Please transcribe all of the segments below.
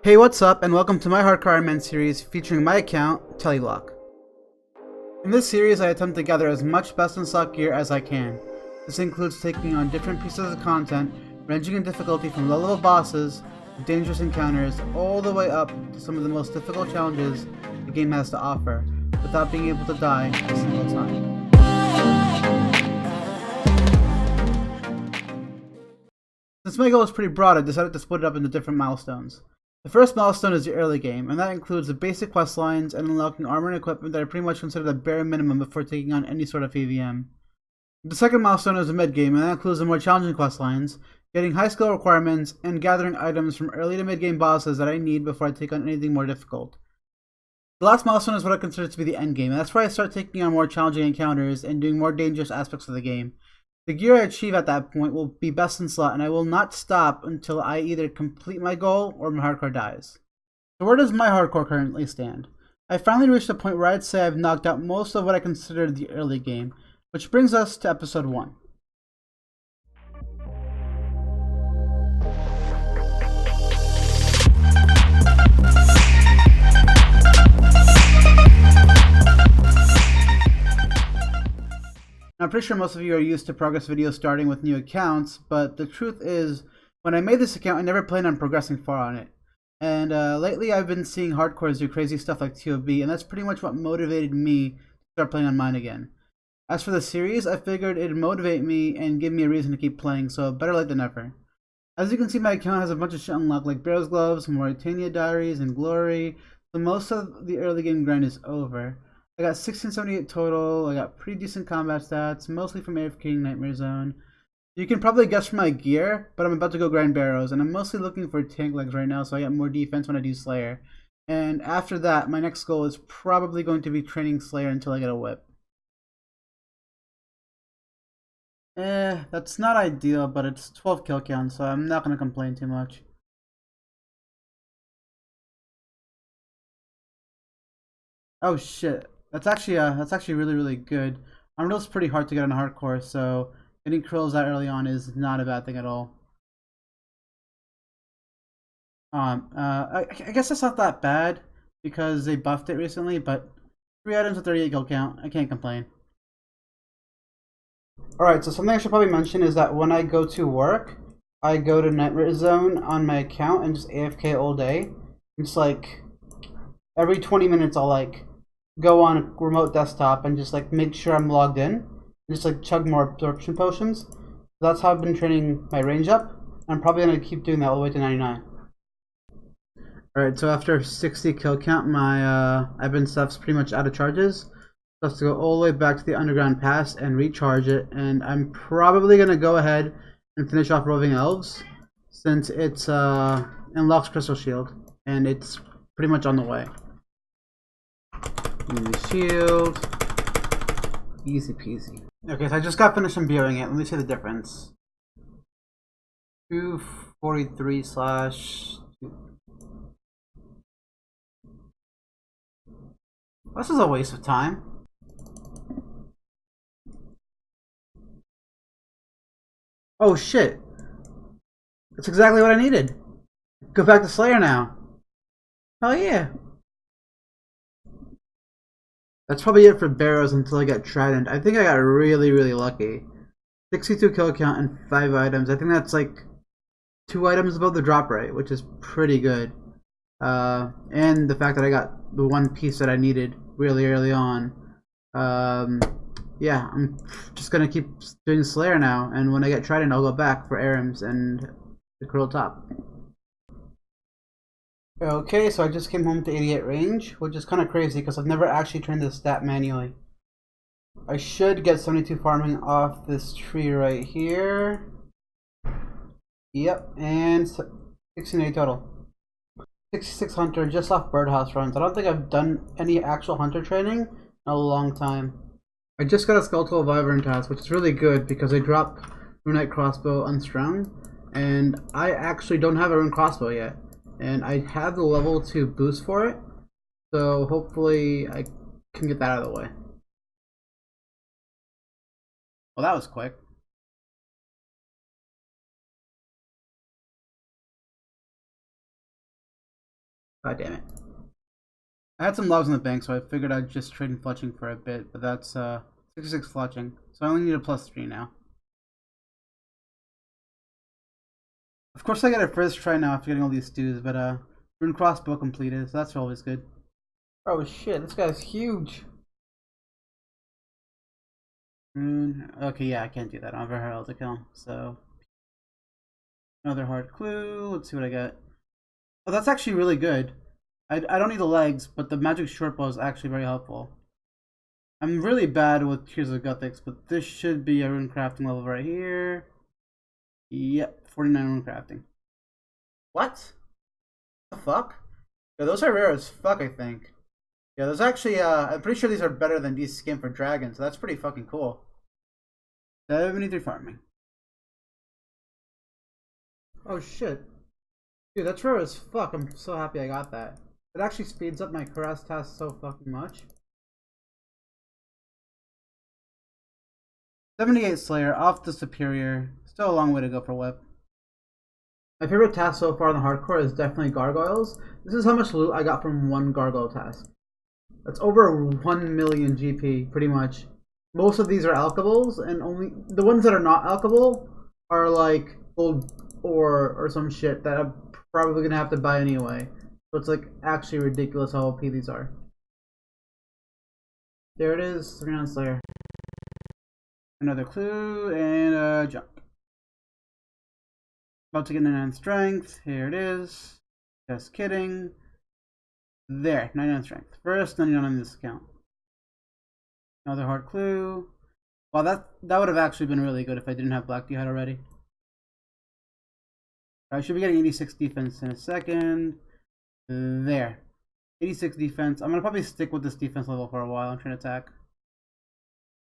Hey, what's up, and welcome to my Hardcore Iron Man series featuring my account, Telelock. In this series, I attempt to gather as much best in slot gear as I can. This includes taking on different pieces of content, ranging in difficulty from low-level bosses to dangerous encounters, all the way up to some of the most difficult challenges the game has to offer, without being able to die a single time. Since my goal is pretty broad, I decided to split it up into different milestones. The first milestone is the early game, and that includes the basic quest lines and unlocking armor and equipment that are pretty much considered the bare minimum before taking on any sort of EVM. The second milestone is the mid-game, and that includes the more challenging quest lines, getting high skill requirements, and gathering items from early to mid-game bosses that I need before I take on anything more difficult. The last milestone is what I consider to be the end game, and that's where I start taking on more challenging encounters and doing more dangerous aspects of the game. The gear I achieve at that point will be best in slot, and I will not stop until I either complete my goal or my hardcore dies. So where does my hardcore currently stand? I finally reached a point where I'd say I've knocked out most of what I consider the early game, which brings us to episode 1. I'm pretty sure most of you are used to progress videos starting with new accounts, but the truth is, when I made this account, I never planned on progressing far on it. And lately I've been seeing hardcores do crazy stuff like TOB, and that's pretty much what motivated me to start playing on mine again. As for the series, I figured it'd motivate me and give me a reason to keep playing, so better late than never. As you can see, my account has a bunch of shit unlocked like Bear's Gloves, Mauritania Diaries, and Glory, so most of the early game grind is over. I got 1678 total, I got pretty decent combat stats, mostly from AFK Nightmare Zone. You can probably guess from my gear, but I'm about to go grind Barrows, and I'm mostly looking for tank legs right now, so I get more defense when I do Slayer. And after that, my next goal is probably going to be training Slayer until I get a whip. That's not ideal, but it's 12 kill count, so I'm not going to complain too much. Oh shit. That's actually really good. Unreal's pretty hard to get on hardcore, so getting krills that early on is not a bad thing at all. I guess that's not that bad because they buffed it recently, but 3 items with 38 kill count, I can't complain. Alright, so something I should probably mention is that when I go to work, I go to Nightmare Zone on my account and just AFK all day. It's like every 20 minutes I'll like go on a remote desktop and just like make sure I'm logged in and just like chug more absorption potions. So that's how I've been training my range up. I'm probably going to keep doing that all the way to 99. Alright, so after 60 kill count, my Eben stuff's pretty much out of charges. So I have to go all the way back to the underground pass and recharge it, and I'm probably going to go ahead and finish off Roving Elves since it's unlocks Crystal Shield and it's pretty much on the way. Shield. Easy peasy. Okay, so I just got finished imbuing it. Let me see the difference. 243 slash... This is a waste of time. Oh shit. That's exactly what I needed. Go back to Slayer now. Hell yeah. That's probably it for Barrows until I get Trident. I think I got really lucky. 62 kill count and 5 items. I think that's like 2 items above the drop rate, which is pretty good. And the fact that I got the one piece that I needed really early on. Yeah, I'm just gonna keep doing Slayer now, and when I get Trident, I'll go back for Arims and the Curl Top. Okay, so I just came home to 88 range, which is kind of crazy because I've never actually trained this stat manually. I should get 72 farming off this tree right here. Yep, and 16 total. 66 hunter just off birdhouse runs. I don't think I've done any actual hunter training in a long time. I just got a skeletal wyvern task, which is really good because I dropped runite crossbow unstrung, and I actually don't have a rune crossbow yet. And I have the level to boost for it, so hopefully I can get that out of the way. Well, that was quick. God damn it. I had some logs in the bank, so I figured I'd just trade in fletching for a bit, but that's 66 fletching, so I only need a +3 now. Of course I get a first try now after getting all these stews, but rune crossbow completed, so that's always good. Oh shit, this guy's huge. Rune, okay, yeah, I can't do that. I don't have a herald to kill him, so another hard clue. Let's see what I get. Oh, that's actually really good. I don't need the legs, but the magic short bow is actually very helpful. I'm really bad with Tears of Gothics, but this should be a rune crafting level right here. Yep, 49 rune crafting. What? The fuck? Yeah, those are rare as fuck, I think. Yeah, those actually, I'm pretty sure these are better than these skin for dragons, so that's pretty fucking cool. 73 farming. Oh shit. Dude, that's rare as fuck. I'm so happy I got that. It actually speeds up my harass task so fucking much. 78 Slayer, off the Superior. Still a long way to go for Whip. My favorite task so far in the hardcore is definitely Gargoyles. This is how much loot I got from one Gargoyle task. That's over 1 million GP, pretty much. Most of these are alchables, and only the ones that are not alchable are like gold or some shit that I'm probably gonna have to buy anyway. So it's like actually ridiculous how OP these are. There it is, 3-9 Slayer. Another clue and jump. About to get 99 strength. Here it is. Just kidding. There, 99 strength. First 99 on this account. Another hard clue. Well, that would have actually been really good if I didn't have Black D'hide already. I should be getting 86 defense in a second. There. 86 defense. I'm going to probably stick with this defense level for a while. I'm trying to attack.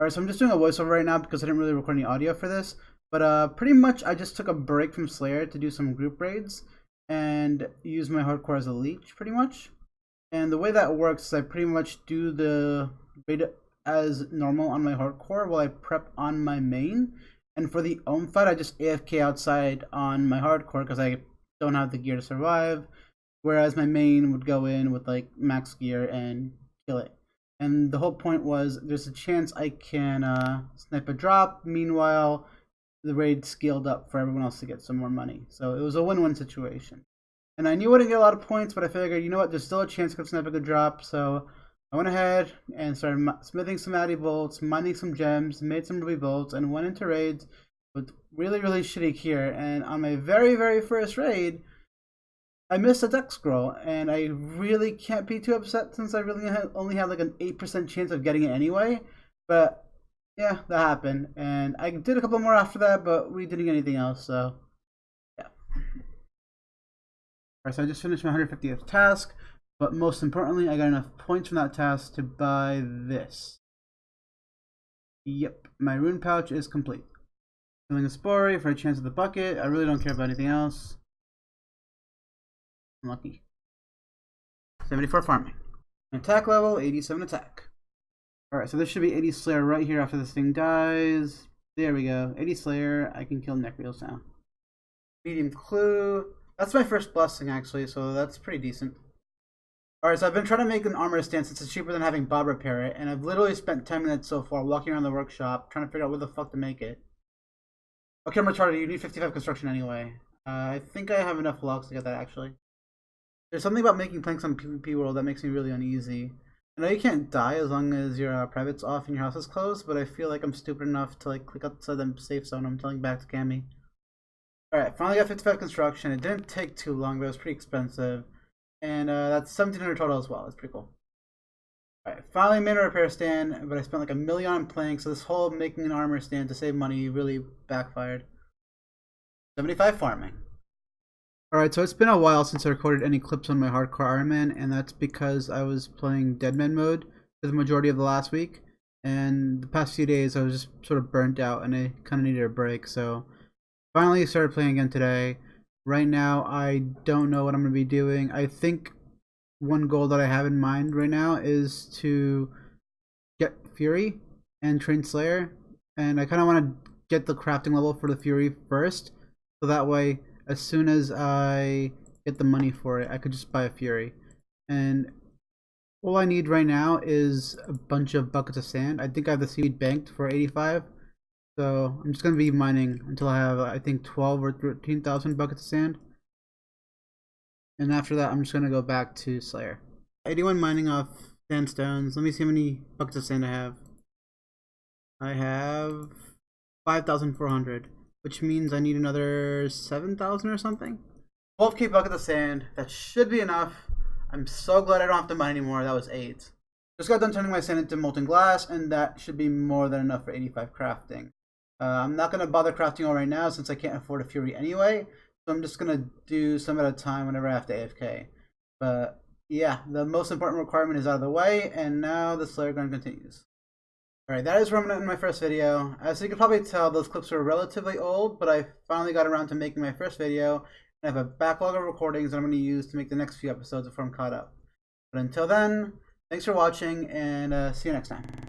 Alright, so I'm just doing a voiceover right now because I didn't really record any audio for this. But pretty much I just took a break from Slayer to do some group raids. And use my hardcore as a leech, pretty much. And the way that works is I pretty much do the raid as normal on my hardcore while I prep on my main. And for the ohm fight, I just AFK outside on my hardcore because I don't have the gear to survive. Whereas my main would go in with like max gear and kill it. And the whole point was there's a chance I can snipe a drop. Meanwhile, the raid scaled up for everyone else to get some more money. So it was a win-win situation. And I knew I wouldn't get a lot of points, but I figured, you know what, there's still a chance I could snipe a good drop. So I went ahead and started smithing some addy bolts, mining some gems, made some ruby bolts, and went into raids with really, really shitty gear. And on my very, very first raid, I missed a deck scroll, and I really can't be too upset since I really only had like an 8% chance of getting it anyway. But yeah, that happened, and I did a couple more after that, but we didn't get anything else, so yeah. Alright, so I just finished my 150th task, but most importantly, I got enough points from that task to buy this. Yep, my rune pouch is complete. Filling a Spore for a chance at the bucket. I really don't care about anything else. I'm lucky. 74 farming. Attack level, 87 attack. Alright, so this should be 80 Slayer right here after this thing dies. There we go. 80 Slayer. I can kill Necreals now. Medium clue. That's my first blessing, actually, so that's pretty decent. Alright, so I've been trying to make an armor stand since it's cheaper than having Bob repair it, and I've literally spent 10 minutes so far walking around the workshop trying to figure out where the fuck to make it. Okay, I'm retarded. You need 55 construction anyway. I think I have enough logs to get that, actually. There's something about making planks on PvP World that makes me really uneasy. I know you can't die as long as your private's off and your house is closed, but I feel like I'm stupid enough to like click outside the safe zone. I'm telling back to Cammy. Alright, finally got 55 construction. It didn't take too long, but it was pretty expensive. And that's 1700 total as well. That's pretty cool. Alright, finally made a repair stand, but I spent like $1 million on planks, so this whole making an armor stand to save money really backfired. 75 farming. Alright, so it's been a while since I recorded any clips on my hardcore Iron Man, and that's because I was playing Deadman mode for the majority of the last week. And the past few days I was just sort of burnt out and I kind of needed a break, so finally started playing again today. Right now I don't know what I'm going to be doing. I think one goal that I have in mind right now is to get Fury and train Slayer. And I kind of want to get the crafting level for the Fury first, so that way as soon as I get the money for it, I could just buy a Fury. And all I need right now is a bunch of buckets of sand. I think I have the seed banked for 85. So I'm just going to be mining until I have, I think, 12 or 13,000 buckets of sand. And after that, I'm just going to go back to Slayer. 81 mining off sandstones. Let me see how many buckets of sand I have. I have 5,400, which means I need another 7,000 or something. 12k buckets of sand. That should be enough. I'm so glad I don't have to mine anymore. That was 8. Just got done turning my sand into molten glass, and that should be more than enough for 85 crafting. I'm not going to bother crafting all right now since I can't afford a Fury anyway, so I'm just going to do some at a time whenever I have to AFK. But yeah, the most important requirement is out of the way, and now the Slayer gun continues. Alright, that is where I'm going to end my first video. As you can probably tell, those clips are relatively old, but I finally got around to making my first video, and I have a backlog of recordings that I'm going to use to make the next few episodes before I'm caught up. But until then, thanks for watching, and see you next time.